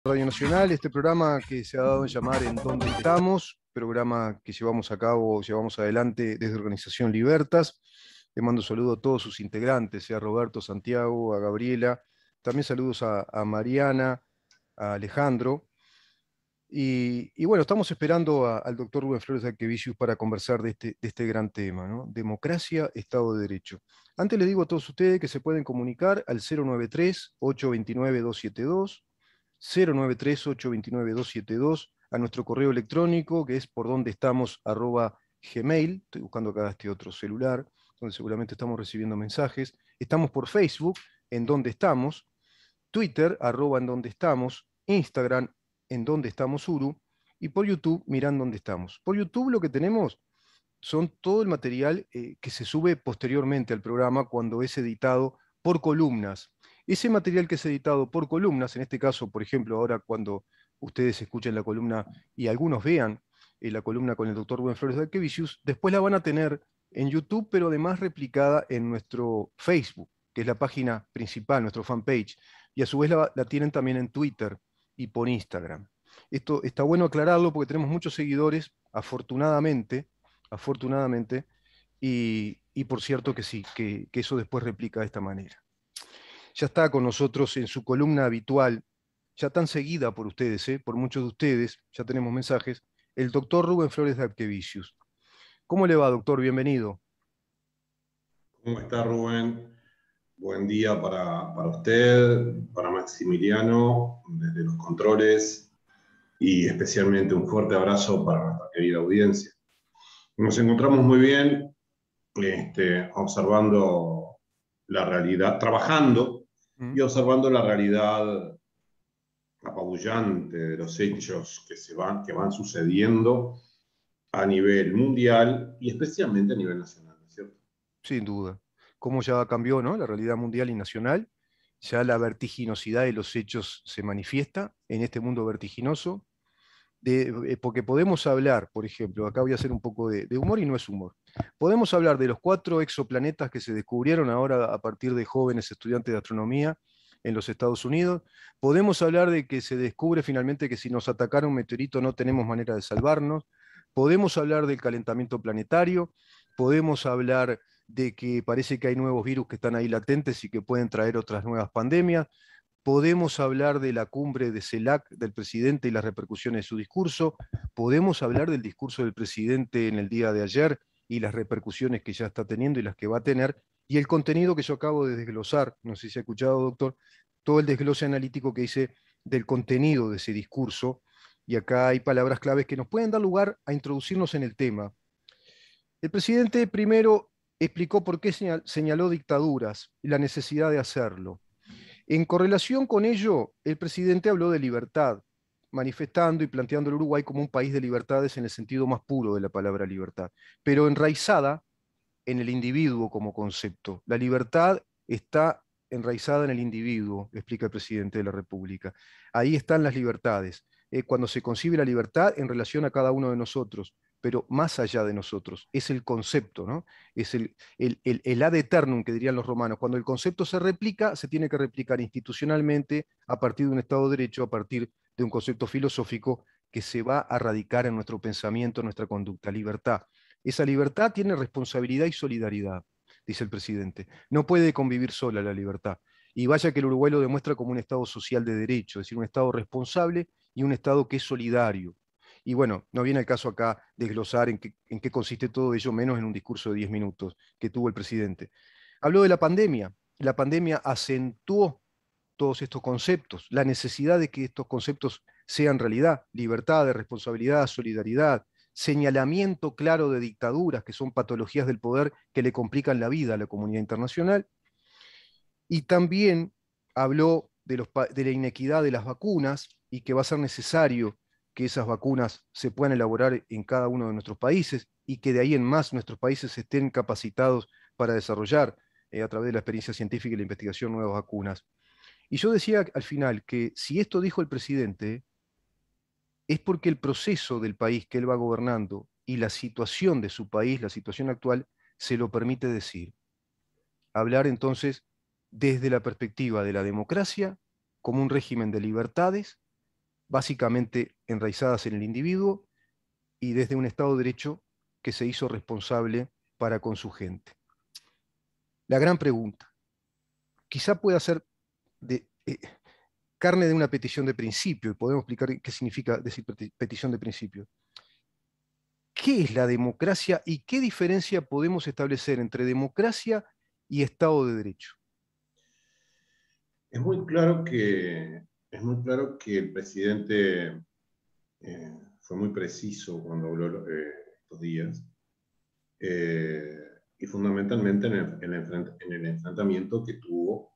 Radio Nacional, este programa que se ha dado en llamar En Dónde Estamos, programa que llevamos a cabo, llevamos adelante desde Organización Libertas. Le mando saludos a todos sus integrantes, a Roberto, Santiago, a Gabriela, también saludos a Mariana, a Alejandro. Y bueno, estamos esperando al doctor Rubén Flores Arquevicius para conversar de este gran tema, ¿no? Democracia, Estado de Derecho. Antes les digo a todos ustedes que se pueden comunicar al 093-829-272, 093-829-272, a nuestro correo electrónico, que es por donde estamos, @gmail. Estoy buscando acá este otro celular, donde seguramente estamos recibiendo mensajes. Estamos por Facebook, en donde estamos, Twitter, @en donde estamos, Instagram, en donde estamos Uru, y por YouTube, mirando dónde estamos. Por YouTube lo que tenemos son todo el material que se sube posteriormente al programa cuando es editado por columnas. Ese material que es editado por columnas, en este caso, por ejemplo, ahora cuando ustedes escuchen la columna y algunos vean la columna con el doctor Rubén Flores de Arquevicius, después la van a tener en YouTube, pero además replicada en nuestro Facebook, que es la página principal, nuestro fanpage, y a su vez la tienen también en Twitter y por Instagram. Esto está bueno aclararlo porque tenemos muchos seguidores, afortunadamente, y por cierto que sí, que eso después replica de esta manera. Ya está con nosotros en su columna habitual, ya tan seguida por ustedes, por muchos de ustedes, ya tenemos mensajes, el doctor Rubén Flores de Arquevicius. ¿Cómo le va, doctor? Bienvenido. ¿Cómo está, Rubén? Buen día para usted, para Maximiliano, desde los controles, y especialmente un fuerte abrazo para nuestra querida audiencia. Nos encontramos muy bien observando la realidad, trabajando ¿Mm? y observando la realidad apabullante de los hechos que van sucediendo a nivel mundial y especialmente a nivel nacional, ¿no es cierto? Sin duda. Cómo ya cambió, ¿no?, la realidad mundial y nacional. Ya la vertiginosidad de los hechos se manifiesta en este mundo vertiginoso. Porque podemos hablar, por ejemplo, acá voy a hacer un poco de humor y no es humor. Podemos hablar de los 4 exoplanetas que se descubrieron ahora a partir de jóvenes estudiantes de astronomía en los Estados Unidos. Podemos hablar de que se descubre finalmente que si nos atacara un meteorito no tenemos manera de salvarnos. Podemos hablar del calentamiento planetario. Podemos hablar de que parece que hay nuevos virus que están ahí latentes y que pueden traer otras nuevas pandemias. Podemos hablar de la cumbre de CELAC del presidente y las repercusiones de su discurso. Podemos hablar del discurso del presidente en el día de ayer y las repercusiones que ya está teniendo y las que va a tener. Y el contenido que yo acabo de desglosar, no sé si ha escuchado, doctor, todo el desglose analítico que hice del contenido de ese discurso. Y acá hay palabras claves que nos pueden dar lugar a introducirnos en el tema. El presidente primero explicó por qué señaló dictaduras y la necesidad de hacerlo. En correlación con ello, el presidente habló de libertad, manifestando y planteando el Uruguay como un país de libertades en el sentido más puro de la palabra libertad, pero enraizada en el individuo como concepto. La libertad está enraizada en el individuo, explica el presidente de la República. Ahí están las libertades. Cuando se concibe la libertad en relación a cada uno de nosotros, pero más allá de nosotros, es el concepto, ¿no? Es el ad eternum que dirían los romanos. Cuando el concepto se replica, se tiene que replicar institucionalmente a partir de un Estado de Derecho, a partir de un concepto filosófico que se va a radicar en nuestro pensamiento, en nuestra conducta. Libertad. Esa libertad tiene responsabilidad y solidaridad, dice el presidente. No puede convivir sola la libertad. Y vaya que el Uruguay lo demuestra como un Estado social de derecho, es decir, un Estado responsable y un Estado que es solidario. Y bueno, no viene el caso acá desglosar en qué consiste todo ello, menos en un discurso de 10 minutos que tuvo el presidente. Habló de la pandemia. La pandemia acentuó todos estos conceptos, la necesidad de que estos conceptos sean realidad, libertad, de responsabilidad, solidaridad, señalamiento claro de dictaduras, que son patologías del poder que le complican la vida a la comunidad internacional, y también habló de la inequidad de las vacunas y que va a ser necesario que esas vacunas se puedan elaborar en cada uno de nuestros países y que de ahí en más nuestros países estén capacitados para desarrollar a través de la experiencia científica y la investigación nuevas vacunas. Y yo decía al final que si esto dijo el presidente, es porque el proceso del país que él va gobernando y la situación de su país, la situación actual, se lo permite decir. Hablar entonces desde la perspectiva de la democracia como un régimen de libertades básicamente enraizadas en el individuo y desde un Estado de Derecho que se hizo responsable para con su gente. La gran pregunta, quizá pueda ser de, carne de una petición de principio, y podemos explicar qué significa decir petición de principio. ¿Qué es la democracia y qué diferencia podemos establecer entre democracia y Estado de Derecho? Es muy claro que el presidente fue muy preciso cuando habló estos días, y fundamentalmente en el enfrentamiento que tuvo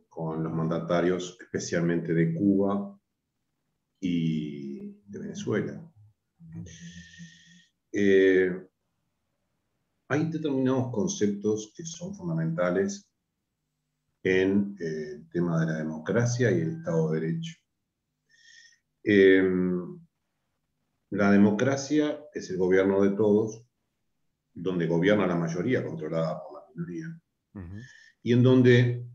con los mandatarios, especialmente de Cuba y de Venezuela. Hay determinados conceptos que son fundamentales en el tema de la democracia y el Estado de Derecho. La democracia es el gobierno de todos, donde gobierna la mayoría controlada por la minoría, y en donde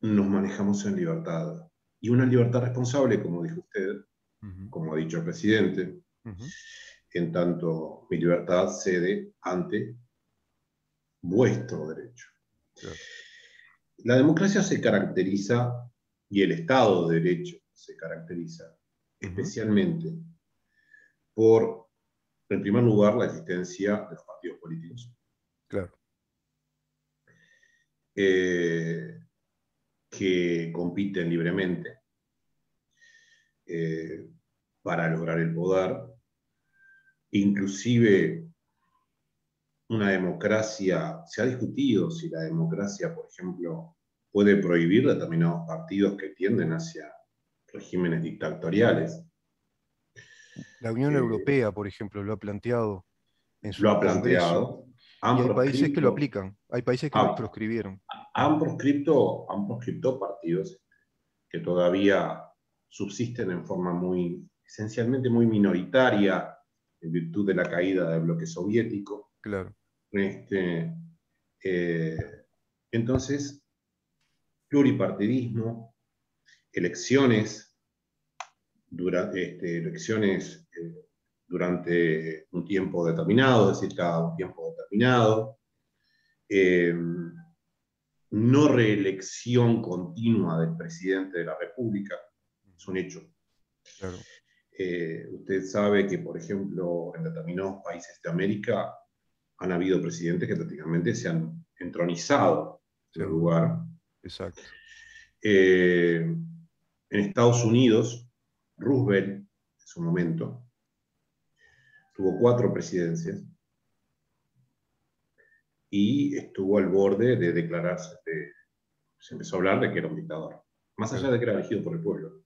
nos manejamos en libertad. Y una libertad responsable, como dijo usted, como ha dicho el presidente, en tanto mi libertad cede ante vuestro derecho. Claro. La democracia se caracteriza, y el Estado de Derecho se caracteriza especialmente por, en primer lugar, la existencia de los partidos políticos. Claro. Que compiten libremente para lograr el poder. Inclusive una democracia, se ha discutido si la democracia, por ejemplo, puede prohibir determinados partidos que tienden hacia regímenes dictatoriales. La Unión Europea, por ejemplo, lo ha planteado en Lo su ha Congreso, planteado, y han hay países que lo proscripto, aplican, hay países que lo han, proscribieron. han proscripto partidos que todavía subsisten en forma esencialmente muy minoritaria, en virtud de la caída del bloque soviético. Claro. Entonces, pluripartidismo, elecciones, durante un tiempo determinado, es decir, cada un tiempo determinado, no reelección continua del presidente de la República, es un hecho. Claro. Usted sabe que, por ejemplo, en determinados países de América han habido presidentes que prácticamente se han entronizado en el lugar. Exacto. En Estados Unidos, Roosevelt, en su momento, tuvo 4 presidencias y estuvo al borde de declararse, se empezó a hablar de que era un dictador, más allá de que era elegido por el pueblo.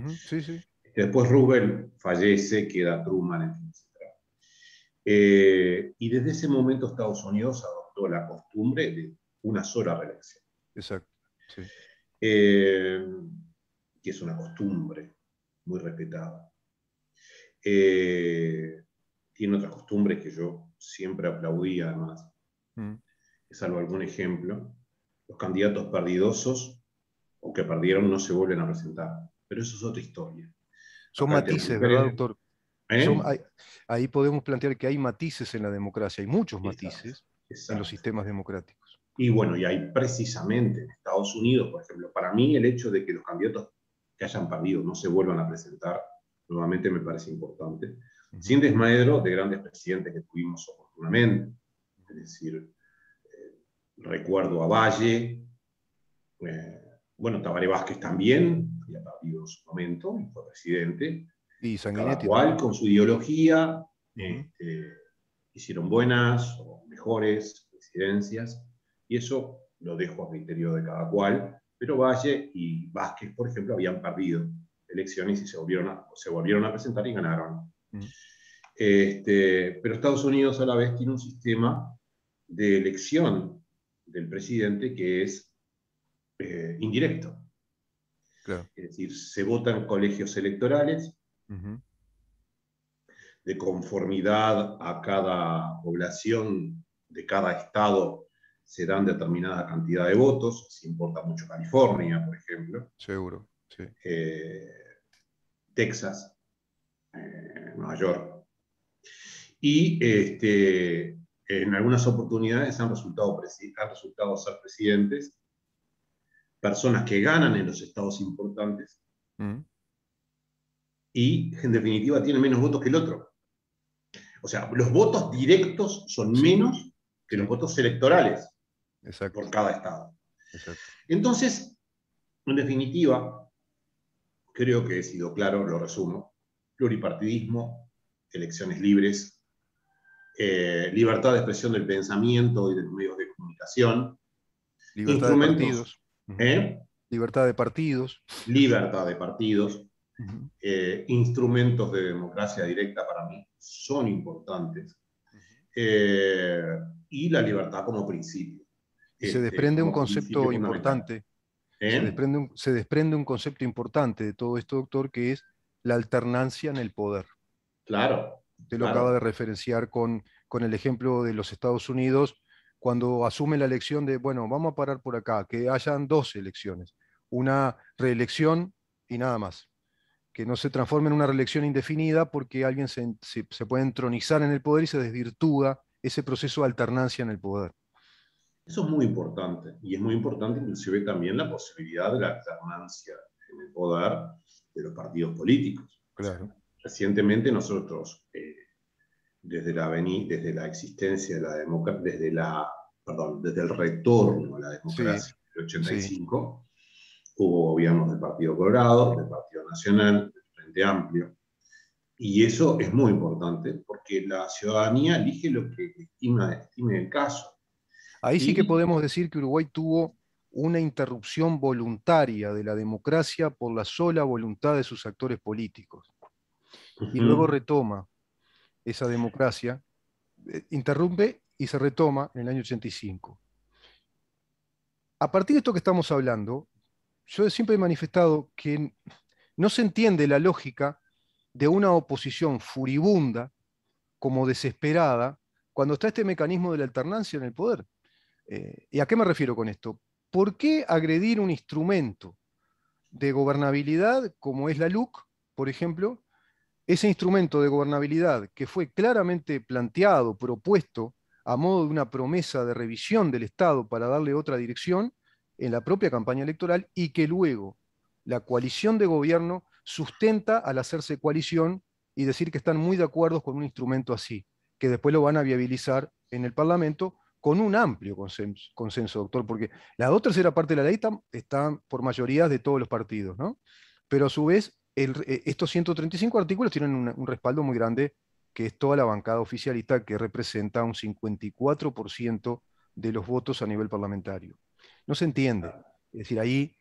Sí, sí. Después Roosevelt fallece, queda Truman, etc. Y desde ese momento Estados Unidos adoptó la costumbre de una sola reelección. Exacto. Sí. Que es una costumbre muy respetada. Tiene otras costumbres que yo siempre aplaudí, además. Salvo algún ejemplo, los candidatos perdidosos o que perdieron no se vuelven a presentar. Pero eso es otra historia. Son Acá el tema matices, ¿verdad, doctor? ¿Eh? Ahí podemos plantear que hay matices en la democracia, hay muchos Exacto, matices en los exacto. sistemas democráticos. Y bueno, y hay precisamente en Estados Unidos, por ejemplo, para mí el hecho de que los candidatos que hayan perdido no se vuelvan a presentar nuevamente me parece importante, sin desmadro de grandes presidentes que tuvimos oportunamente. Es decir, recuerdo a Valle, bueno, Tabaré Vázquez también, había perdido en su momento y fue presidente. Y Cada Sanguinetti cual también. con su ideología, hicieron buenas o mejores presidencias, y eso lo dejo a criterio de cada cual, pero Valle y Vázquez, por ejemplo, habían perdido elecciones y se volvieron a presentar y ganaron. Pero Estados Unidos a la vez tiene un sistema de elección del presidente que es indirecto. Claro. Es decir, se votan colegios electorales de conformidad a cada población de cada estado, se dan determinada cantidad de votos. Se importa mucho California, por ejemplo. Seguro, sí. Texas, Nueva York. Y en algunas oportunidades han resultado ser presidentes personas que ganan en los estados importantes y, en definitiva, tienen menos votos que el otro. O sea, los votos directos son Sí, menos que los sí, votos electorales exacto, por cada estado. exacto. Entonces, en definitiva, creo que he sido claro, lo resumo: pluripartidismo, elecciones libres, libertad de expresión del pensamiento y de los medios de comunicación, Libertad de instrumentos, partidos. Ujú. ¿eh? Libertad de partidos. Libertad de partidos, Ujú, instrumentos de democracia directa para mí son importantes, ujú. eh, y la libertad como principio, Y se desprende un como principio concepto fundamental. importante, ¿Eh? se desprende un concepto importante de todo esto, doctor, que es la alternancia en el poder. Claro, Usted lo acaba de claro. referenciar con el ejemplo de los Estados Unidos, cuando asume la elección de, bueno, vamos a parar por acá, que hayan dos elecciones, una reelección y nada más, que no se transforme en una reelección indefinida porque alguien se puede entronizar en el poder y se desvirtúa ese proceso de alternancia en el poder. Eso es muy importante, y es muy importante inclusive también la posibilidad de la alternancia en el poder de los partidos políticos. O sea, Claro. recientemente nosotros, desde la existencia de la democracia, desde el retorno a la Sí, democracia del sí. 85, hubo gobiernos del Partido Colorado, del Partido Nacional, del Frente Amplio, y eso es muy importante porque la ciudadanía elige lo que estime el caso. Ahí sí que Y podemos decir que Uruguay tuvo una interrupción voluntaria de la democracia por la sola voluntad de sus actores políticos. Y luego uh-huh, retoma esa democracia, interrumpe y se retoma en el año 85. A partir de esto que estamos hablando, yo siempre he manifestado que no se entiende la lógica de una oposición furibunda, como desesperada, cuando está este mecanismo de la alternancia en el poder. ¿Y a qué me refiero con esto? ¿Por qué agredir un instrumento de gobernabilidad como es la LUC, por ejemplo? Ese instrumento de gobernabilidad que fue claramente planteado, propuesto a modo de una promesa de revisión del Estado para darle otra dirección en la propia campaña electoral y que luego la coalición de gobierno sustenta al hacerse coalición y decir que están muy de acuerdo con un instrumento así, que después lo van a viabilizar en el Parlamento con un amplio consenso, doctor, porque la dos tercera parte de la ley está por mayorías de todos los partidos, ¿no? Pero a su vez estos 135 artículos tienen un respaldo muy grande, que es toda la bancada oficialista, que representa un 54% de los votos a nivel parlamentario. No se entiende. Es decir, ahí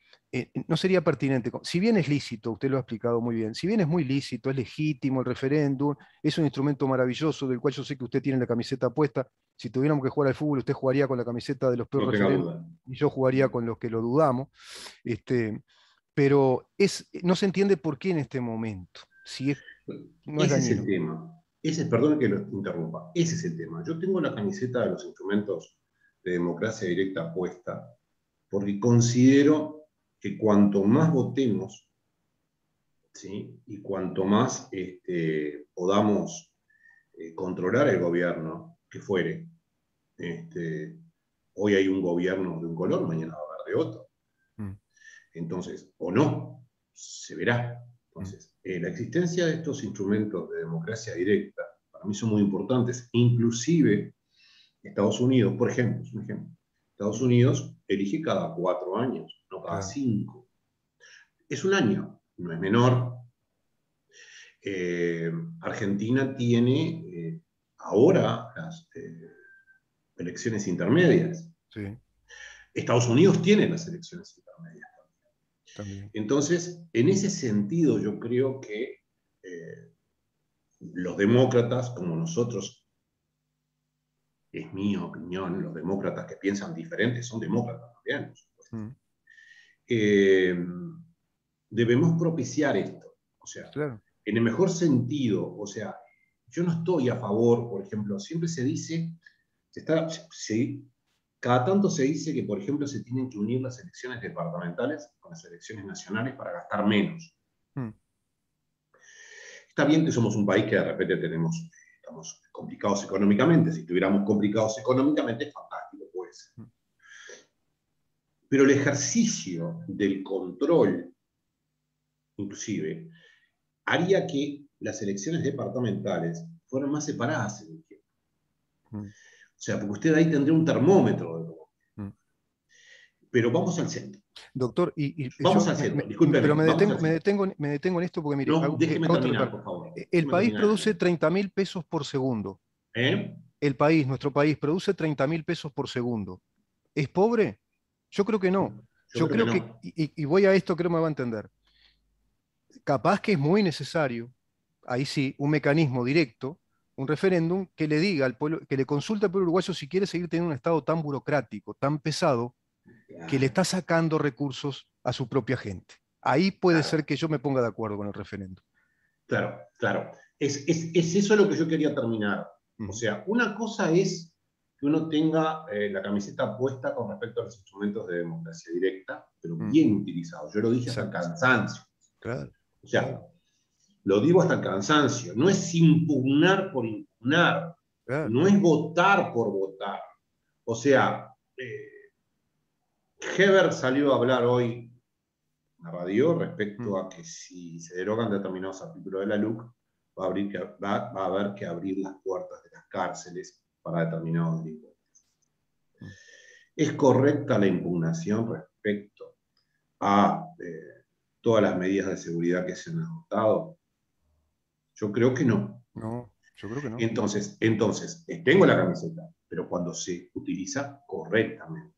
no sería pertinente. Si bien es lícito, usted lo ha explicado muy bien, si bien es muy lícito, es legítimo el referéndum, es un instrumento maravilloso del cual yo sé que usted tiene la camiseta puesta. Si tuviéramos que jugar al fútbol, usted jugaría con la camiseta de los peores no tenga referéndums duda. y yo jugaría con los que lo dudamos. Pero no se entiende por qué en este momento, si no es Ese es el dañino. tema. Perdón que lo interrumpa. Ese es el tema. Yo tengo la camiseta de los instrumentos de democracia directa puesta porque considero que cuanto más votemos, ¿sí? Y cuanto más podamos controlar el gobierno que fuere, hoy hay un gobierno de un color, mañana va a haber de otro. Mm, Entonces, o no, se verá. mm, Entonces, la existencia de estos instrumentos de democracia directa para mí son muy importantes. Inclusive Estados Unidos, por ejemplo, es un ejemplo. Estados mm, Unidos elige cada 4 años, no cada claro, 5. Es un año, no es menor. Argentina tiene ahora las elecciones intermedias. sí, Estados Unidos tiene las elecciones intermedias. también. Entonces, en ese sentido, yo creo que los demócratas, como nosotros, es mi opinión, los demócratas que piensan diferente son demócratas también, por supuesto. Mm, Eh, debemos propiciar esto. O sea, claro, en el mejor sentido, o sea, yo no estoy a favor, por ejemplo, siempre se dice, cada tanto se dice que, por ejemplo, se tienen que unir las elecciones departamentales con las elecciones nacionales para gastar menos. mm, Está bien que somos un país que de repente estamos complicados económicamente. Si estuviéramos complicados económicamente, es fantástico, puede ser. Pero el ejercicio del control, inclusive, haría que las elecciones departamentales fueran más separadas en el tiempo. O sea, porque usted ahí tendría un termómetro de todo. Pero vamos al centro. Doctor, Vamos al centro, discúlpeme, pero vamos al centro. me detengo en esto porque, mire, No, déjeme hago otra terminar, reparo. por favor. El Déjeme país terminar. produce 30.000 pesos por segundo. ¿Eh? Nuestro país, produce 30.000 pesos por segundo. ¿Es pobre? Yo creo que no. Yo Yo creo que creo que, no. y voy a esto, creo que me va a entender. Capaz que es muy necesario, ahí sí, un mecanismo directo, un referéndum que le diga al pueblo, que le consulte al pueblo uruguayo si quiere seguir teniendo un Estado tan burocrático, tan pesado, que le Claro, está sacando recursos a su propia gente. Ahí puede claro, ser que yo me ponga de acuerdo con el referéndum. claro, claro. Es eso lo que yo quería terminar. O Ujú. sea, una cosa es que uno tenga la camiseta puesta con respecto a los instrumentos de democracia directa, pero Mm, bien utilizados. Yo lo dije hasta el exacto, cansancio. claro, O sea, claro, lo digo hasta el cansancio. No es impugnar por impugnar. claro. No es votar por votar. O sea, Heber salió a hablar hoy en la radio Mm, respecto a que si se derogan determinados artículos de la LUC, va a haber que abrir las puertas de las cárceles para determinados delincuentes. mm. ¿Es correcta la impugnación respecto a todas las medidas de seguridad que se han adoptado? Yo creo que no. No, yo creo que no. Entonces, tengo la camiseta, pero cuando se utiliza correctamente.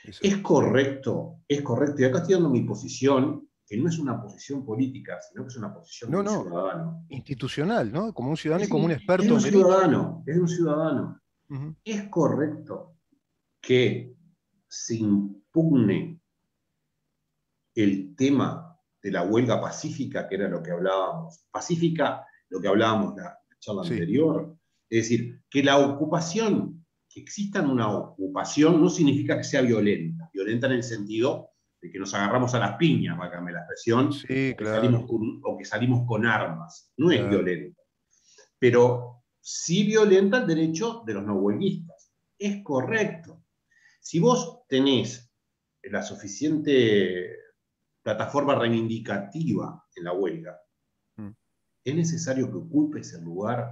Exacto. Es correcto, y acá estoy dando mi posición, que no es una posición política, sino que es una posición de No, un no, ciudadano. institucional, ¿no? Como un ciudadano y Es, como un es de experto un en derecho. ciudadano, es de un ciudadano. Ujú. Es correcto que se impugne el tema de la huelga pacífica, que era lo que hablábamos, pacífica, lo que hablábamos la charla Sí, anterior. Es decir, que la ocupación, que exista una ocupación, no significa que sea violenta. Violenta en el sentido de que nos agarramos a las piñas, válgame la expresión, sí, claro, o que salimos con armas. No es claro. violenta. Pero sí violenta el derecho de los no huelguistas. Es correcto. Si vos tenés la suficiente plataforma reivindicativa en la huelga, Mm, es necesario que ocupes el lugar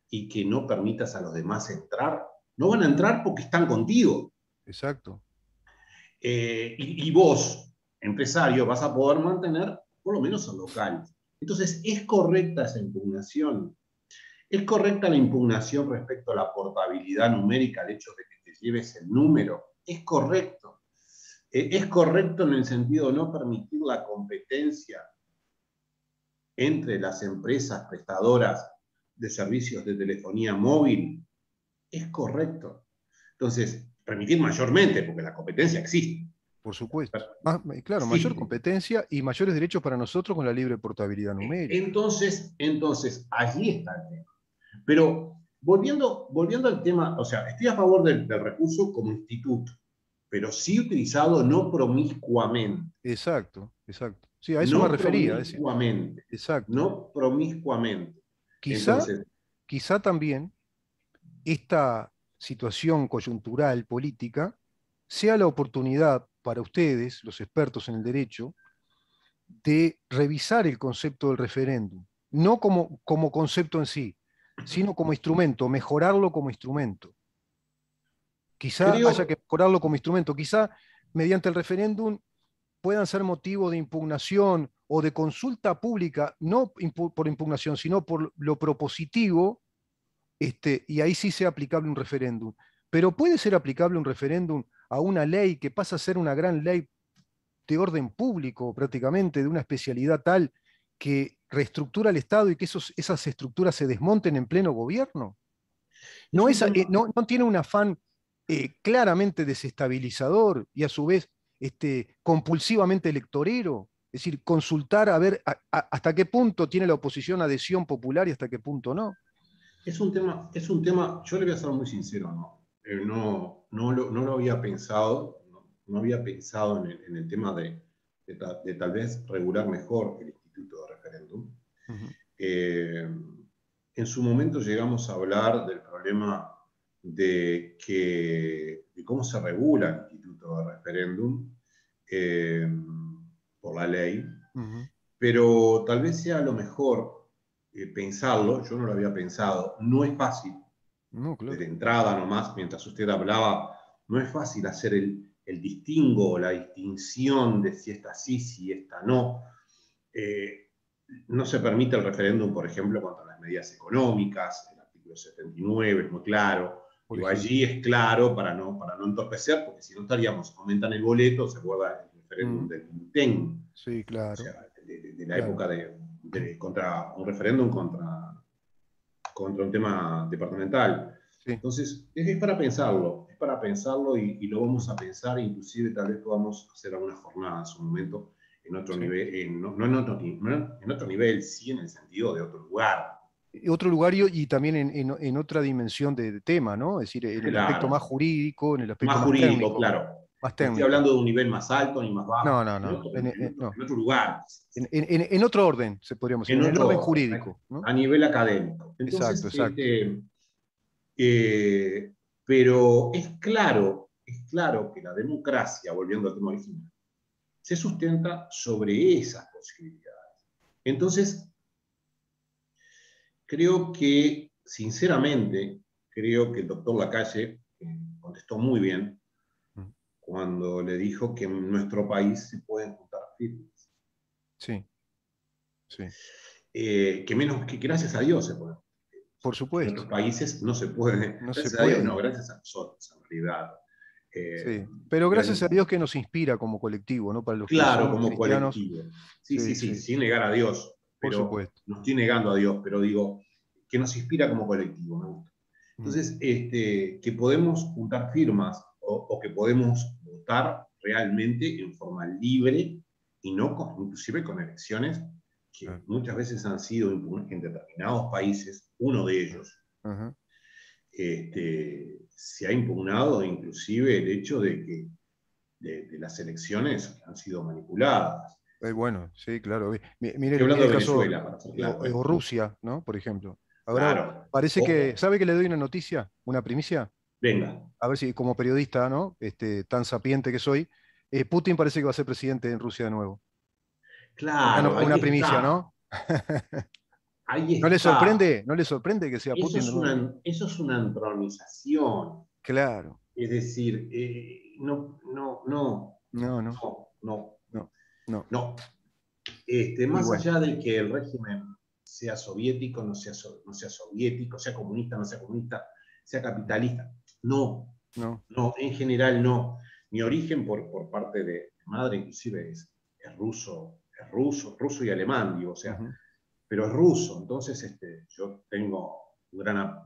y que no permitas a los demás entrar. No van a entrar porque están contigo. exacto. Y vos, empresario, vas a poder mantener por lo menos el local. Entonces, ¿es correcta esa impugnación? ¿Es correcta la impugnación respecto a la portabilidad numérica, el hecho de que te lleves el número? Es correcto. Es correcto en el sentido de no permitir la competencia entre las empresas prestadoras de servicios de telefonía móvil. Es correcto. Entonces, permitir mayormente, porque la competencia existe. Por supuesto. Claro, mayor Existe. competencia y mayores derechos para nosotros con la libre portabilidad numérica. Entonces, allí está el tema. Pero volviendo al tema, o sea, estoy a favor del recurso como instituto, pero sí utilizado no promiscuamente. Exacto, exacto. Sí, a eso me No refería, es decir, promiscuamente. exacto. No promiscuamente. Quizá, Entonces, quizá también esta situación coyuntural política sea la oportunidad para ustedes, los expertos en el derecho, de revisar el concepto del referéndum, no como concepto en sí, sino como instrumento, mejorarlo como instrumento. Quizá haya que creo, mejorarlo como instrumento, quizá mediante el referéndum puedan ser motivo de impugnación o de consulta pública, no por impugnación, sino por lo propositivo, y ahí sí sea aplicable un referéndum. Pero puede ser aplicable un referéndum a una ley que pasa a ser una gran ley de orden público, prácticamente, de una especialidad tal que reestructura el Estado y que esas estructuras se desmonten en pleno gobierno. es No, un tema, no tiene un afán claramente desestabilizador y a su vez compulsivamente electorero. Es decir, consultar a ver hasta qué punto tiene la oposición adhesión popular y hasta qué punto no. es un tema, yo le voy a ser muy sincero, ¿no? No lo había pensado, no había pensado en el tema de tal vez regular mejor el instituto de referéndum. Ujú. Eh, en su momento llegamos a hablar del problema de cómo se regula el instituto de referéndum eh, por la ley, Ujú. pero tal vez sea lo mejor pensarlo, yo no lo había pensado, no es fácil, No, desde claro. entrada nomás, mientras usted hablaba, no es fácil hacer el distingo, la distinción de si esta sí, si esta no. Eh, no se permite el referéndum, por ejemplo, contra las medidas económicas, el artículo 79 es muy claro. Por Digo, ejemplo. allí es claro para no entorpecer, porque si no estaríamos, aumentan el boleto, se guarda el referéndum Ujú. del TEN, Sí, o claro, sea, de la claro. época contra un referéndum contra un tema departamental. Sí. Entonces, es para pensarlo y lo vamos a pensar, inclusive tal vez podamos hacer alguna jornada en su momento en otro Sí. nivel, no en otro nivel, sí en el sentido de otro lugar. Y otro lugar y también en otra dimensión de tema, ¿no? Es decir, en el aspecto más Claro, jurídico, en el aspecto más más jurídico, técnico, claro. más No estoy técnico. hablando de un nivel más alto ni más No, bajo, no, no, no. No. en otro lugar, En otro orden, se podríamos decir, en en el orden otro, jurídico, ¿no? a nivel académico. Exacto, Entonces, exacto. Eh, pero es claro que la democracia, volviendo al tema original, se sustenta sobre esas posibilidades. Entonces, creo que, sinceramente, creo que el doctor Lacalle contestó muy bien Mm. cuando le dijo que en nuestro país se pueden juntar firmas. Sí, sí. Que menos que gracias a Dios se pueden. Por En supuesto. otros países no se puede, No se gracias a Dios no, puede. gracias a nosotros en realidad. Eh, Sí. Pero gracias a pero Dios que nos inspira como colectivo, ¿no? Para los que claro, somos como cristianos. colectivo. Sí, sí, Sí, sí, sí. sin negar a Dios, Por pero supuesto. no estoy negando a Dios, pero digo, que nos inspira como colectivo, me gusta. Mm. Entonces, que podemos juntar firmas o que podemos votar realmente en forma libre y no inclusive con elecciones que Claro. muchas veces han sido en determinados países, uno de ellos, Ajá. se ha impugnado inclusive el hecho de que de las elecciones han sido manipuladas. Bueno, sí, claro. Mire, Estoy hablando mire el de caso, Venezuela, para ser claro. o Rusia, ¿no? Por ejemplo. Ahora Claro. parece que, Ojo, ¿sabe que le doy una noticia, una primicia? venga. A ver si como periodista, ¿no? Tan sapiente que soy, Putin parece que va a ser presidente en Rusia de nuevo. Claro, ahí Una primicia, está. ¿no? Ahí ¿No le está. sorprende? ¿No le sorprende que sea Putin de nuevo? Eso es una entronización. Claro. Es decir, no, no, no, No, no, no, no, no, no. no. Y Más bueno, allá de que el régimen sea soviético, no sea soviético, sea comunista, no sea comunista, sea capitalista, no, no. no, en general no. Mi origen por parte de madre inclusive ruso y alemán, digo, o sea, Ujú. pero es ruso, entonces yo tengo un gran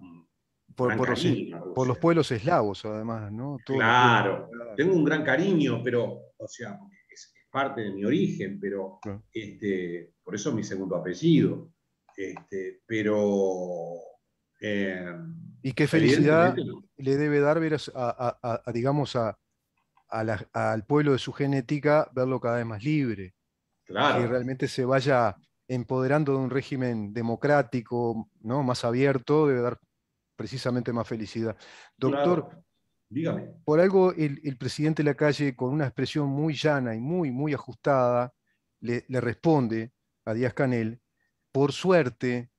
Por cariño a por los Rusia. pueblos eslavos, además, ¿no? Todos los pueblos. Claro, Claro, tengo un gran cariño, pero, o sea, es parte de mi origen, pero claro. por eso mi segundo apellido. Pero eh, Y qué evidentemente felicidad no. le debe dar ver digamos, al pueblo de su genética, verlo cada vez más libre, que Claro, realmente se vaya empoderando de un régimen democrático, ¿no? Más abierto, debe dar precisamente más felicidad. Doctor, claro. Dígame. por algo el presidente Lacalle, con una expresión muy llana y muy ajustada, le responde a Díaz Canel, por suerte,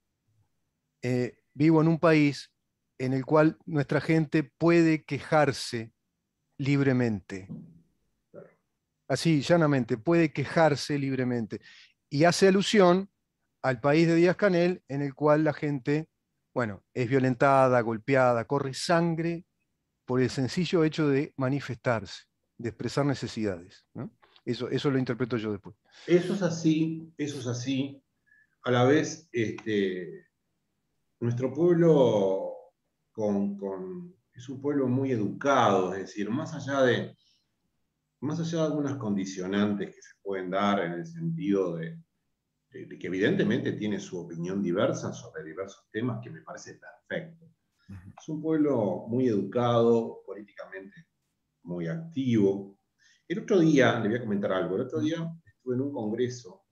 vivo en un país en el cual nuestra gente puede quejarse libremente. Así, llanamente, puede quejarse libremente. Y hace alusión al país de Díaz Canel, en el cual la gente, bueno, es violentada, golpeada, corre sangre por el sencillo hecho de manifestarse, de expresar necesidades, ¿no? Eso lo interpreto yo después. Eso es así, eso es así. A la vez, nuestro pueblo es un pueblo muy educado, es decir, más allá de algunas condicionantes que se pueden dar en el sentido de que evidentemente tiene su opinión diversa sobre diversos temas, que me parece perfecto. Ujú. Es un pueblo muy educado, políticamente muy activo. El otro día, le voy a comentar algo, el otro Ujú. día estuve en un congreso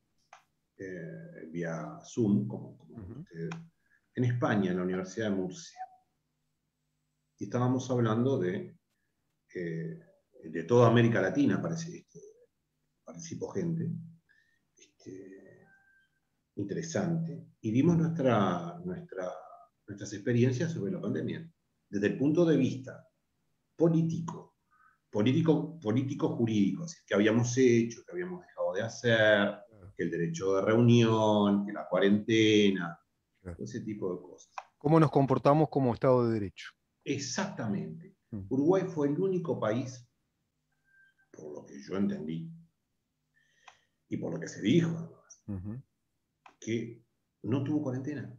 vía Zoom, como Ujú. en España, en la Universidad de Murcia. Y estábamos hablando de toda América Latina, participó gente este, interesante, y dimos nuestras experiencias sobre la pandemia, desde el punto de vista político, político-jurídico, qué habíamos hecho, qué habíamos dejado de hacer, Claro, que el derecho de reunión, que la cuarentena, claro. todo ese tipo de cosas. ¿Cómo nos comportamos como Estado de Derecho? Exactamente. Mm. Uruguay fue el único país, por lo que yo entendí, y por lo que se dijo, además, Ujú. que no tuvo cuarentena.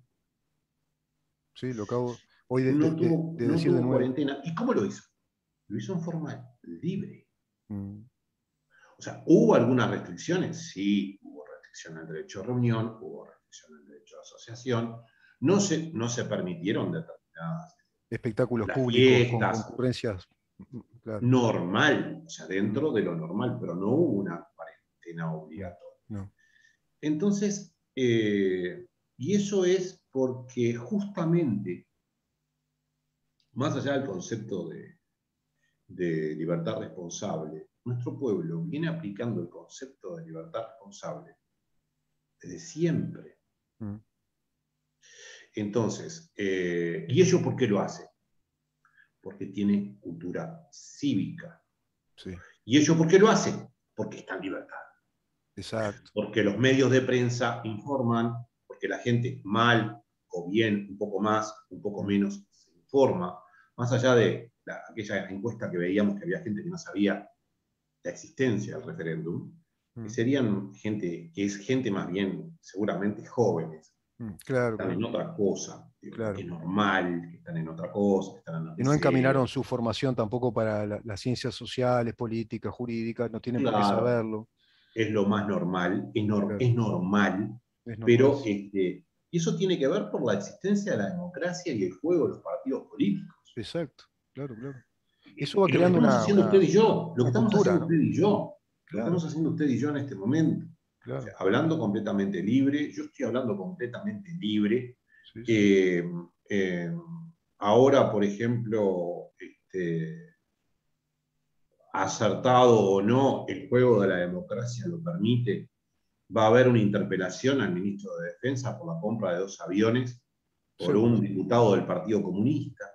Sí, lo acabo hoy de No decir de tuvo nuevo. cuarentena. ¿Y cómo lo hizo? Lo hizo en forma libre. Mm. O sea, ¿hubo algunas restricciones? Sí, hubo restricción al derecho a reunión, hubo restricción al derecho a asociación. No se permitieron determinadas Espectáculos las públicos con fiestas, concurrencias, claro. normal, o sea, Mm. dentro de lo normal, pero no hubo una cuarentena Mm. obligatoria. No. Entonces, y eso es porque justamente, más allá del concepto de libertad responsable, nuestro pueblo viene aplicando el concepto de libertad responsable desde siempre. Mm. Entonces, ¿y ello por qué lo hace? Porque tiene cultura cívica. Sí, ¿Y ello por qué lo hace? Porque está en libertad. exacto. Porque los medios de prensa informan, porque la gente mal o bien, un poco más, un poco Mm. menos, se informa, más allá de aquella encuesta que veíamos que había gente que no sabía la existencia del referéndum, que Mm. serían gente, que es gente más bien, seguramente jóvenes, Mm. que Claro, están claro, en otra cosa, digo, que claro. es normal, que están en otra cosa, que están en los Y no encaminaron deseos. su formación tampoco para las ciencias sociales, políticas, jurídicas, no tienen por qué Claro, saberlo. es lo más normal, Claro, es normal, es normal. pero y eso tiene que ver por la existencia de la democracia y el juego de los partidos políticos. Exacto, claro, claro. Eso va Y lo que creando estamos haciendo usted y yo, lo que una estamos cultura, haciendo ¿no? usted y yo, lo que Claro, estamos haciendo usted y yo en este momento, o sea, claro. hablando completamente libre, yo estoy hablando completamente libre. Sí, sí. Eh, eh, Ahora, por ejemplo, acertado o no, el juego de la democracia lo permite, va a haber una interpelación al ministro de Defensa por la compra de 2 aviones por un Seguro, diputado del Partido Comunista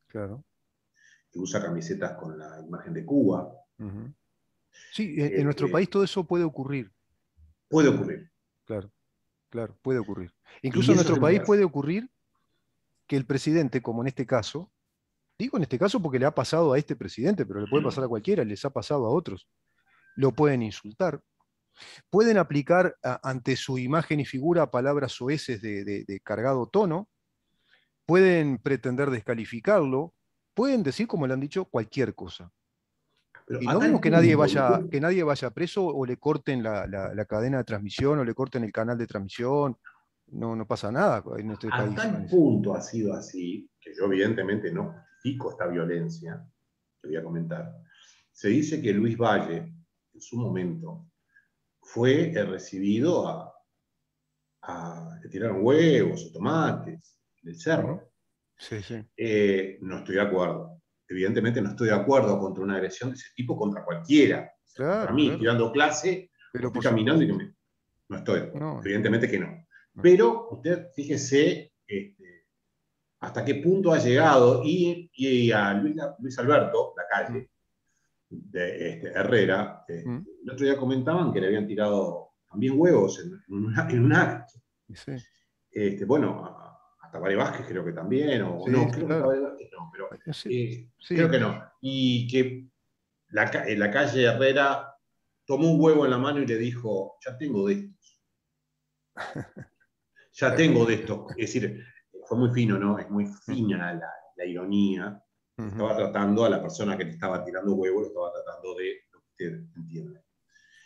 claro. que usa camisetas con la imagen de Cuba. Ujú. Sí, en nuestro Este, país todo eso puede ocurrir, Puede ocurrir. claro, claro, puede ocurrir. Incluso Y en eso es nuestro país democracia. puede ocurrir que el presidente, como en este caso, digo en este caso porque le ha pasado a este presidente, pero le puede pasar a cualquiera, les ha pasado a otros, lo pueden insultar, pueden aplicar ante su imagen y figura palabras soeces de cargado tono, pueden pretender descalificarlo, pueden decir, como le han dicho, cualquier cosa. Pero Y a no tal vemos punto, que nadie vaya preso o le corten la cadena de transmisión o le corten el canal de transmisión. No, no pasa nada en este a país. tal punto ha sido así, que yo evidentemente no justifico esta violencia, que voy a comentar. Se dice que Luis Valle, en su momento, fue recibido le tiraron huevos o tomates del Ujú. cerro. Sí, sí. No estoy de acuerdo. Evidentemente no estoy de acuerdo contra una agresión de ese tipo contra cualquiera. O sea, contra Claro, mí, estoy claro. dando clase o Pero estoy por caminando supuesto. no estoy. No, Evidentemente que no. no. Pero usted fíjese hasta qué punto ha llegado y a Luis Alberto, la Mm, calle, de Herrera, mm. el otro día comentaban que le habían tirado también huevos en un acto. Sí, Bueno, a Tabaré Vázquez creo que también, o sí, no, creo que claro. Tabaré Vázquez no, pero Sí, creo sí. que no. Y que en la calle Herrera tomó un huevo en la mano y le dijo, ya tengo de estos, ya Claro. tengo de estos. Es decir, fue muy fino, ¿no? Es muy Mm, fina la ironía. ujú. Estaba tratando a la persona que le estaba tirando huevo, lo estaba tratando de lo que usted entiende.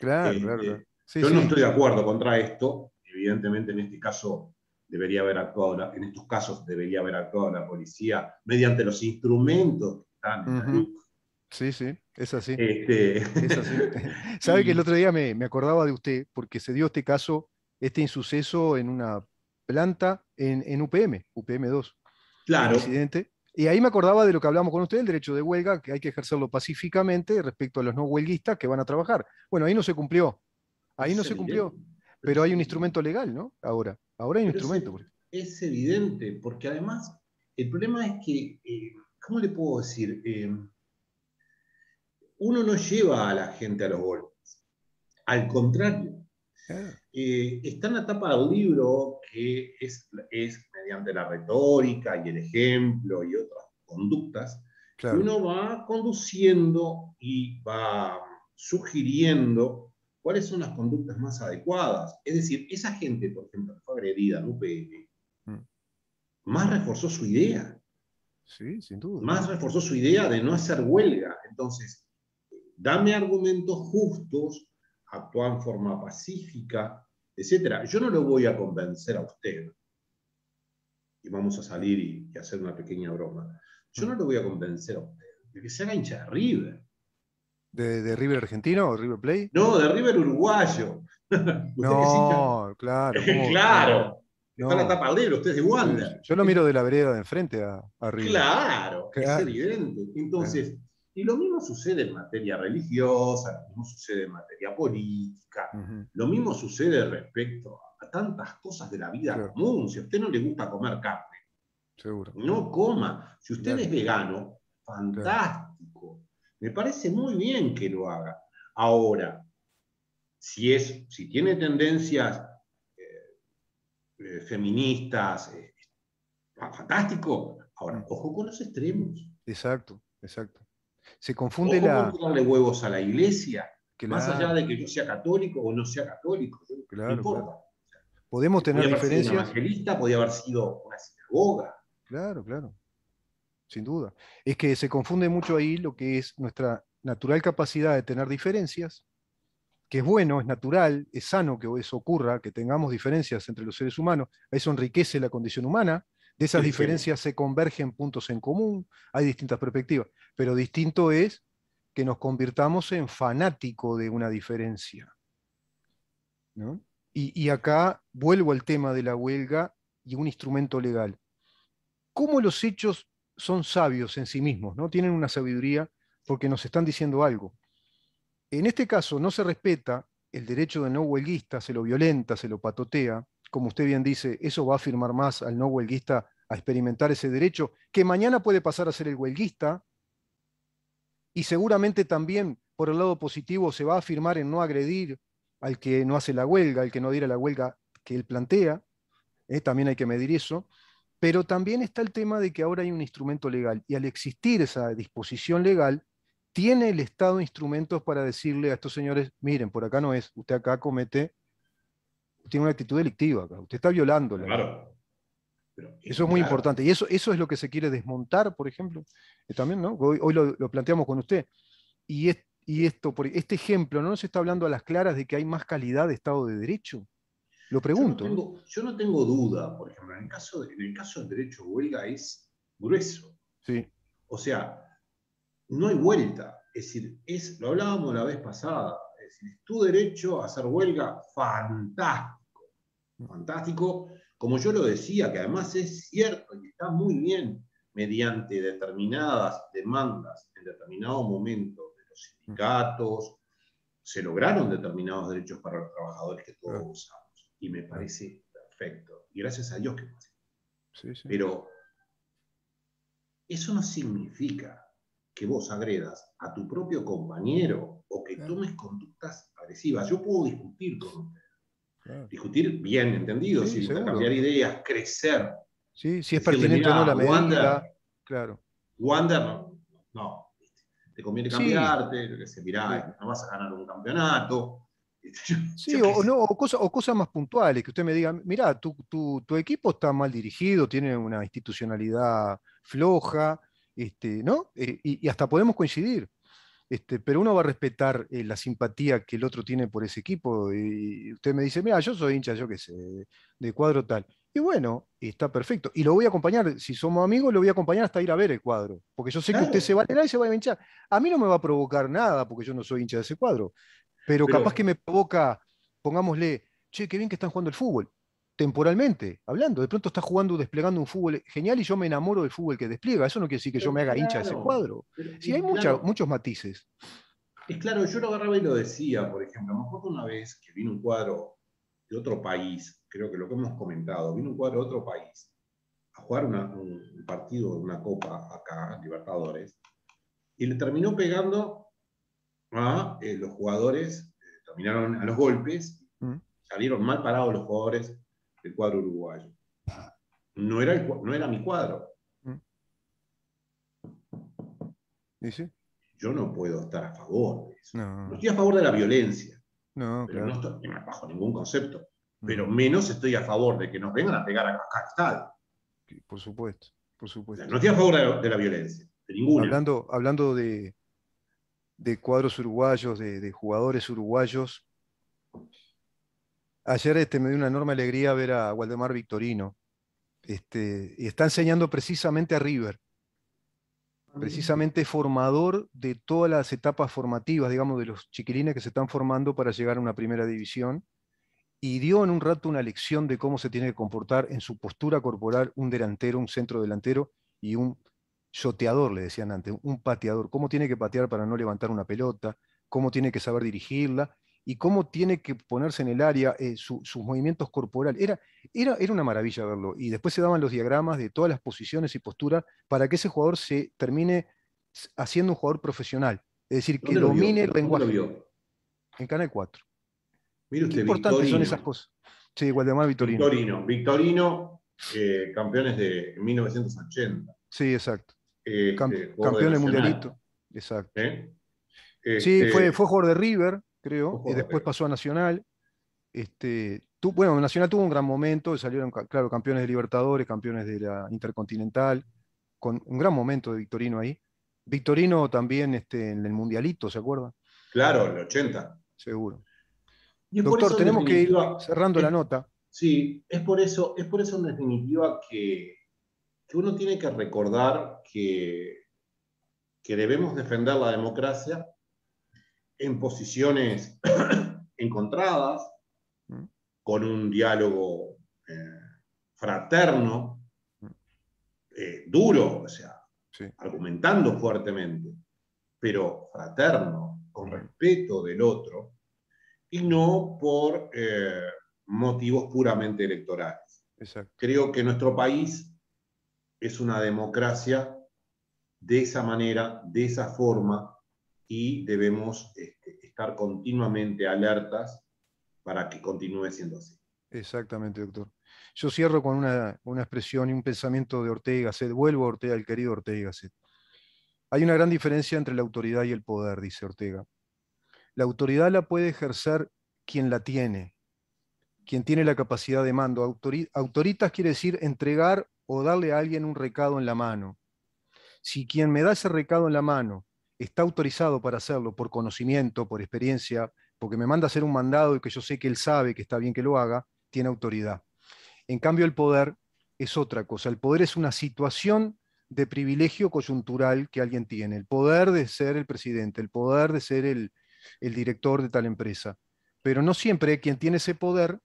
Claro, claro, claro. Este, Sí, yo no sí. estoy de acuerdo contra esto. Evidentemente, en este caso debería haber actuado, en estos casos debería haber actuado la policía mediante los instrumentos que están en la Ujú. luz. Sí, sí, es así. Este, Es así. Sabe que el y otro día me acordaba de usted porque se dio este caso, este insuceso en una planta en UPM, UPM2, el Claro, incidente. Y ahí me acordaba de lo que hablamos con usted, el derecho de huelga, que hay que ejercerlo pacíficamente respecto a los no huelguistas que van a trabajar. Bueno, ahí no se cumplió, ahí no es se evidente, cumplió, pero pero es hay un evidente. instrumento legal, ¿no? Ahora hay un Pero instrumento. es evidente, porque además el problema es que, ¿cómo le puedo decir? Uno no lleva a la gente a los golpes. Al contrario, Claro, está en la tapa del libro que es mediante la retórica y el ejemplo y otras conductas que claro. uno va conduciendo y va sugiriendo cuáles son las conductas más adecuadas. Es decir, esa gente, por ejemplo, que fue agredida en UPM, Mm. más reforzó su idea, Sí, sin duda. más reforzó su idea de no hacer huelga. Entonces, dame argumentos justos, actúa en forma pacífica, etcétera. Yo no lo voy a convencer a usted, y vamos a salir y hacer una pequeña broma. Yo no Mm. lo voy a convencer a usted de que se haga hincha de River. ¿De River argentino o River Play? No, de River uruguayo. Usted que es hincha. No, claro, ¿cómo? No, Claro, está en la no. tapa del libro, usted es de Sí, sí. Wander. Yo lo miro de la vereda de enfrente a River. Claro, es Claro, sí, evidente. claro. Entonces, y lo mismo sucede en materia religiosa, lo mismo sucede en materia política, Ujú, lo mismo sucede respecto a tantas cosas de la vida claro, común. Si a usted no le gusta comer carne, seguro. no coma. Si usted Claro, es vegano, claro. fantástico. Me parece muy bien que lo haga. Ahora, si tiene tendencias feministas, fantástico. Ahora, Mm. ojo con los extremos. Exacto, exacto. Se confunde Ojo con la. tirarle huevos a la iglesia, más allá Claro, de que yo sea católico o no sea católico, no claro, claro. importa. Podemos tener Podía haber sido un diferencias. evangelista, podía haber sido una sinagoga. Claro, claro, sin duda. Es que se confunde mucho ahí lo que es nuestra natural capacidad de tener diferencias, que es bueno, es natural, es sano que eso ocurra, que tengamos diferencias entre los seres humanos, eso enriquece la condición humana, de esas Sí, sí. diferencias se convergen puntos en común, hay distintas perspectivas, pero distinto es que nos convirtamos en fanático de una diferencia, ¿no? Y acá vuelvo al tema de la huelga y un instrumento legal. ¿Cómo los hechos son sabios en sí mismos, ¿no? Tienen una sabiduría porque nos están diciendo algo. En este caso no se respeta el derecho del no huelguista, se lo violenta, se lo patotea. Como usted bien dice, eso va a afirmar más al no huelguista a experimentar ese derecho, que mañana puede pasar a ser el huelguista, y seguramente también por el lado positivo se va a afirmar en no agredir al que no hace la huelga, al que no diera la huelga que él plantea. También hay que medir eso. Pero también está el tema de que ahora hay un instrumento legal y al existir esa disposición legal, tiene el Estado instrumentos para decirle a estos señores, miren, por acá no es, usted acá tiene una actitud delictiva acá, usted está violando la ley. Claro, pero Eso es muy claro. importante y eso es lo que se quiere desmontar, por ejemplo, también, ¿no? Hoy lo planteamos con usted. Y esto, por este ejemplo, ¿no se está hablando a las claras de que hay más calidad de Estado de Derecho? Lo pregunto, ¿no? Yo no tengo duda, por ejemplo, en el caso del derecho de huelga es grueso. Sí. O sea, no hay vuelta. Es decir, lo hablábamos la vez pasada. Es decir, es tu derecho a hacer huelga, fantástico, fantástico. Como yo lo decía, que además es cierto y está muy bien, mediante determinadas demandas en determinado momento de los sindicatos, se lograron determinados derechos para los trabajadores que todos Claro, gozamos. Y me claro. parece perfecto. Y gracias a Dios que pasa. Sí, sí. Pero eso no significa que vos agredas a tu propio compañero o que Claro, tomes conductas agresivas. Yo puedo discutir con usted, claro. discutir bien entendido, Sí, sin seguro. intercambiar ideas, crecer, Sí, si es decirle, pertinente o no mira, la medida, claro. Wander, no, no, te conviene Sí, cambiarte, lo que se sí, mirá, no vas a ganar un campeonato. Yo, sí, yo qué o, sé. no, o cosas más puntuales, que usted me diga, mira, tu equipo está mal dirigido, tiene una institucionalidad floja, ¿no? Y hasta podemos coincidir. Pero uno va a respetar la simpatía que el otro tiene por ese equipo. Y usted me dice, mira, yo soy hincha, yo qué sé, de cuadro tal. Y bueno, está perfecto. Y lo voy a acompañar, si somos amigos, lo voy a acompañar hasta ir a ver el cuadro. Porque yo sé que usted se Claro, va a leer y se va a hinchar. A mí no me va a provocar nada porque yo no soy hincha de ese cuadro. Pero capaz que pero me provoca, pongámosle, che, qué bien que están jugando el fútbol. temporalmente hablando. De pronto está jugando, desplegando un fútbol genial y yo me enamoro del fútbol que despliega. Eso no quiere decir que yo Pero me haga hincha de ese claro, cuadro. pero, Sí, hay claro, muchos matices. es claro, yo lo agarraba y lo decía, por ejemplo, me acuerdo una vez que vino un cuadro de otro país, creo que lo que hemos comentado, vino un cuadro de otro país a jugar un partido de una copa acá, Libertadores, y le terminó pegando a los jugadores, terminaron a los golpes, ¿Mm? salieron mal parados los jugadores del cuadro uruguayo. No era mi cuadro. ¿Mm? ¿Dice? Yo no puedo estar a favor de eso. No No, estoy a favor de la violencia, no, pero no claro. estoy bajo ningún concepto. Pero No, menos estoy a favor de que nos vengan a pegar acá al estadio. por supuesto, por O sea, supuesto. no estoy a favor de la violencia, de ninguna. Hablando de cuadros uruguayos, de jugadores uruguayos, ayer me dio una enorme alegría ver a Waldemar Victorino. Y está enseñando precisamente a River, precisamente formador de todas las etapas formativas, digamos, de los chiquilines que se están formando para llegar a una primera división, y dio en un rato una lección de cómo se tiene que comportar en su postura corporal un delantero, un centro delantero y un shoteador, le decían antes, un pateador, cómo tiene que patear para no levantar una pelota, cómo tiene que saber dirigirla y cómo tiene que ponerse en el área, sus movimientos corporales. Era una maravilla verlo. Y después se daban los diagramas de todas las posiciones y posturas para que ese jugador se termine haciendo un jugador profesional. Es decir, que ¿Dónde lo domine vio? el ¿Dónde lo lenguaje. vio? En Canal 4. Mire Qué usted, importantes son esas Victorino. cosas. Sí, Waldemar Vitorino. Victorino, campeones de 1980. Sí, exacto. Jugador de Campeón del Nacional. mundialito. Exacto. ¿Eh? Sí, fue Este, jugador de River, creo, y Jugador de después River. pasó a Nacional. Bueno, Nacional tuvo un gran momento, salieron, claro, campeones de Libertadores, campeones de la Intercontinental, con un gran momento de Victorino ahí. Victorino también en el mundialito, ¿se acuerda? Claro, el 80. Seguro. Y es por Doctor, eso, en tenemos que ir definitiva, cerrando la nota. sí, es por eso, en definitiva, que uno tiene que recordar que debemos defender la democracia en posiciones encontradas, ¿Mm? con un diálogo fraterno, ¿Mm? duro, o sea, Sí. argumentando fuertemente, pero fraterno, con Ujú. respeto del otro, y no por motivos puramente electorales. Exacto. Creo que nuestro país es una democracia de esa manera, de esa forma, y debemos estar continuamente alertas para que continúe siendo así. Exactamente, doctor. Yo cierro con una expresión y un pensamiento de Ortega y Gasset. Vuelvo a Ortega, el querido Ortega y Gasset. Hay una gran diferencia entre la autoridad y el poder, dice Ortega. La autoridad la puede ejercer quien la tiene, quien tiene la capacidad de mando. Autoritas quiere decir entregar o darle a alguien un recado en la mano. Si quien me da ese recado en la mano está autorizado para hacerlo por conocimiento, por experiencia, porque me manda a hacer un mandado y que yo sé que él sabe que está bien que lo haga, tiene autoridad. En cambio, el poder es otra cosa. El poder es una situación de privilegio coyuntural que alguien tiene. El poder de ser el presidente, el poder de ser el director de tal empresa. Pero no siempre quien tiene ese poder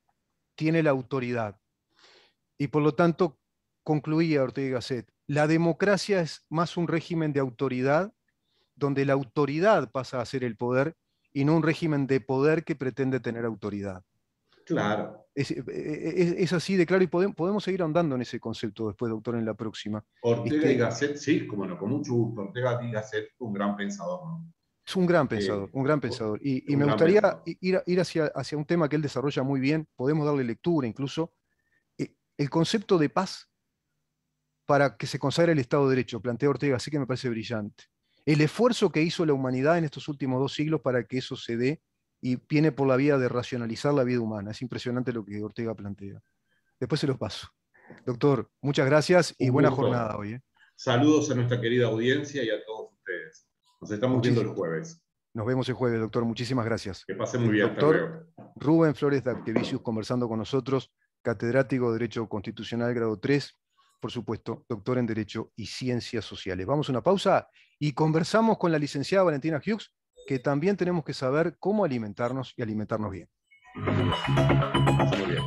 tiene la autoridad. Y por lo tanto, concluía Ortega y Gasset, la democracia es más un régimen de autoridad, donde la autoridad pasa a ser el poder y no un régimen de poder que pretende tener autoridad. Claro. Es así de claro y podemos seguir ahondando en ese concepto después, doctor, en la próxima. Ortega y Este, Gasset, sí, como no, con mucho gusto. Ortega y Gasset fue un gran pensador, ¿no? es un gran pensador, Eh, un gran pensador. Y un me gran gustaría pensador. ir hacia un tema que él desarrolla muy bien, podemos darle lectura incluso, el concepto de paz para que se consagre el Estado de Derecho, plantea Ortega, así que me parece brillante. El esfuerzo que hizo la humanidad en estos últimos 2 siglos para que eso se dé y viene por la vía de racionalizar la vida humana. Es impresionante lo que Ortega plantea. Después se los paso. Doctor, muchas gracias y Un buena jornada gusto. hoy. Saludos a nuestra querida audiencia y a todos ustedes. Nos estamos viendo el Muchísimas. jueves. Nos vemos el jueves, doctor. Muchísimas gracias. Que pase muy El bien. Hasta doctor luego. Rubén Flores de Actevicius conversando con nosotros, catedrático de Derecho Constitucional, grado 3, por supuesto, doctor en Derecho y Ciencias Sociales. Vamos a una pausa y conversamos con la licenciada Valentina Hughes, que también tenemos que saber cómo alimentarnos y alimentarnos bien. Pase muy bien.